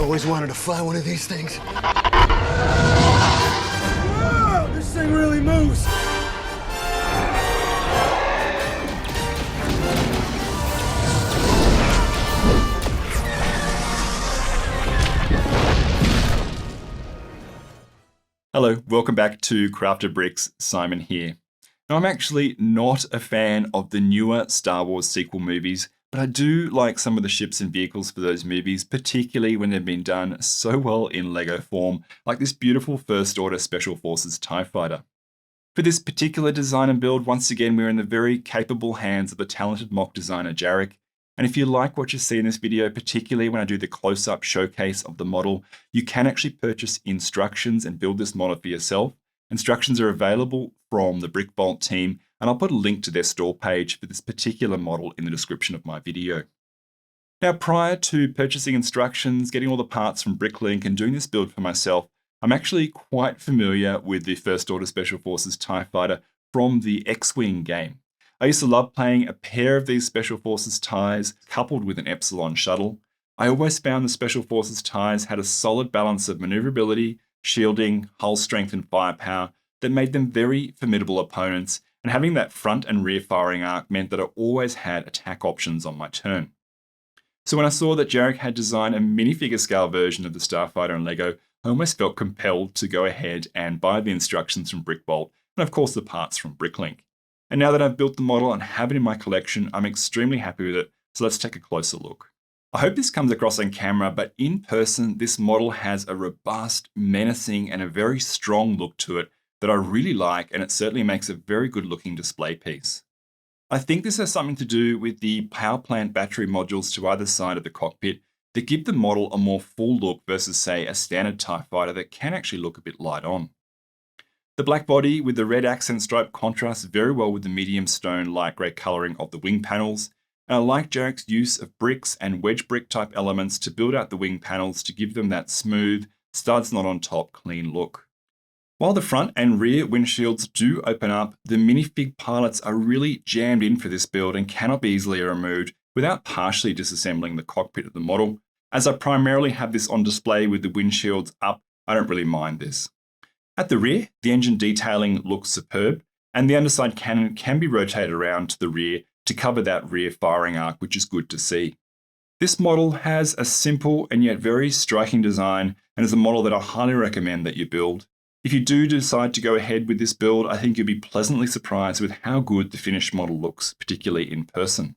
Always wanted to fly one of these things. Whoa, this thing really moves. Hello, welcome back to CraftedBricks. Simon here. Now, I'm actually not a fan of the newer Star Wars sequel movies, but I do like some of the ships and vehicles for those movies, particularly when they've been done so well in LEGO form, like this beautiful First Order Special Forces TIE Fighter. For this particular design and build, once again, we're in the very capable hands of the talented mock designer Jarek. And if you like what you see in this video, particularly when I do the close-up showcase of the model, you can actually purchase instructions and build this model for yourself. Instructions are available from the BrickVault team, and I'll put a link to their store page for this particular model in the description of my video. Now, prior to purchasing instructions, getting all the parts from BrickLink and doing this build for myself, I'm actually quite familiar with the First Order Special Forces TIE Fighter from the X-Wing game. I used to love playing a pair of these Special Forces TIEs coupled with an Epsilon shuttle. I always found the Special Forces TIEs had a solid balance of maneuverability, shielding, hull strength, and firepower that made them very formidable opponents, and having that front and rear firing arc meant that I always had attack options on my turn. So when I saw that Jarek had designed a minifigure scale version of the Starfighter in LEGO, I almost felt compelled to go ahead and buy the instructions from BrickVault, and of course the parts from BrickLink. And now that I've built the model and have it in my collection, I'm extremely happy with it, so let's take a closer look. I hope this comes across on camera, but in person, this model has a robust, menacing, and a very strong look to it that I really like, and it certainly makes a very good looking display piece. I think this has something to do with the power plant battery modules to either side of the cockpit that give the model a more full look versus, say, a standard TIE fighter that can actually look a bit light on. The black body with the red accent stripe contrasts very well with the medium stone light grey colouring of the wing panels, and I like Jarek's use of bricks and wedge brick type elements to build out the wing panels to give them that smooth, studs not on top clean look. While the front and rear windshields do open up, the minifig pilots are really jammed in for this build and cannot be easily removed without partially disassembling the cockpit of the model. As I primarily have this on display with the windshields up, I don't really mind this. At the rear, the engine detailing looks superb, and the underside cannon can be rotated around to the rear to cover that rear firing arc, which is good to see. This model has a simple and yet very striking design, and is a model that I highly recommend that you build. If you do decide to go ahead with this build, I think you'll be pleasantly surprised with how good the finished model looks, particularly in person.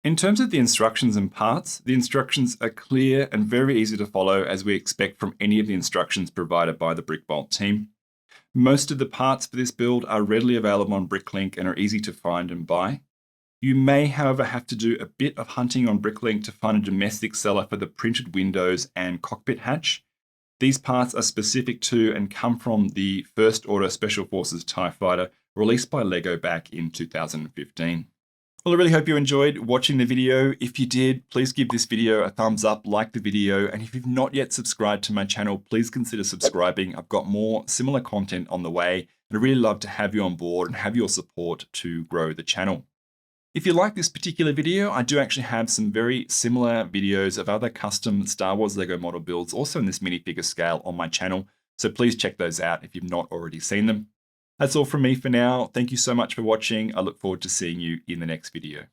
In terms of the instructions and parts, the instructions are clear and very easy to follow, as we expect from any of the instructions provided by the BrickVault team. Most of the parts for this build are readily available on BrickLink and are easy to find and buy. You may, however, have to do a bit of hunting on BrickLink to find a domestic seller for the printed windows and cockpit hatch. These parts are specific to and come from the First Order Special Forces TIE Fighter, released by LEGO back in 2015. Well, I really hope you enjoyed watching the video. If you did, please give this video a thumbs up, like the video, and if you've not yet subscribed to my channel, please consider subscribing. I've got more similar content on the way, and I'd really love to have you on board and have your support to grow the channel. If you like this particular video, I do actually have some very similar videos of other custom Star Wars LEGO model builds, also in this minifigure scale on my channel, so please check those out if you've not already seen them. That's all from me for now. Thank you so much for watching. I look forward to seeing you in the next video.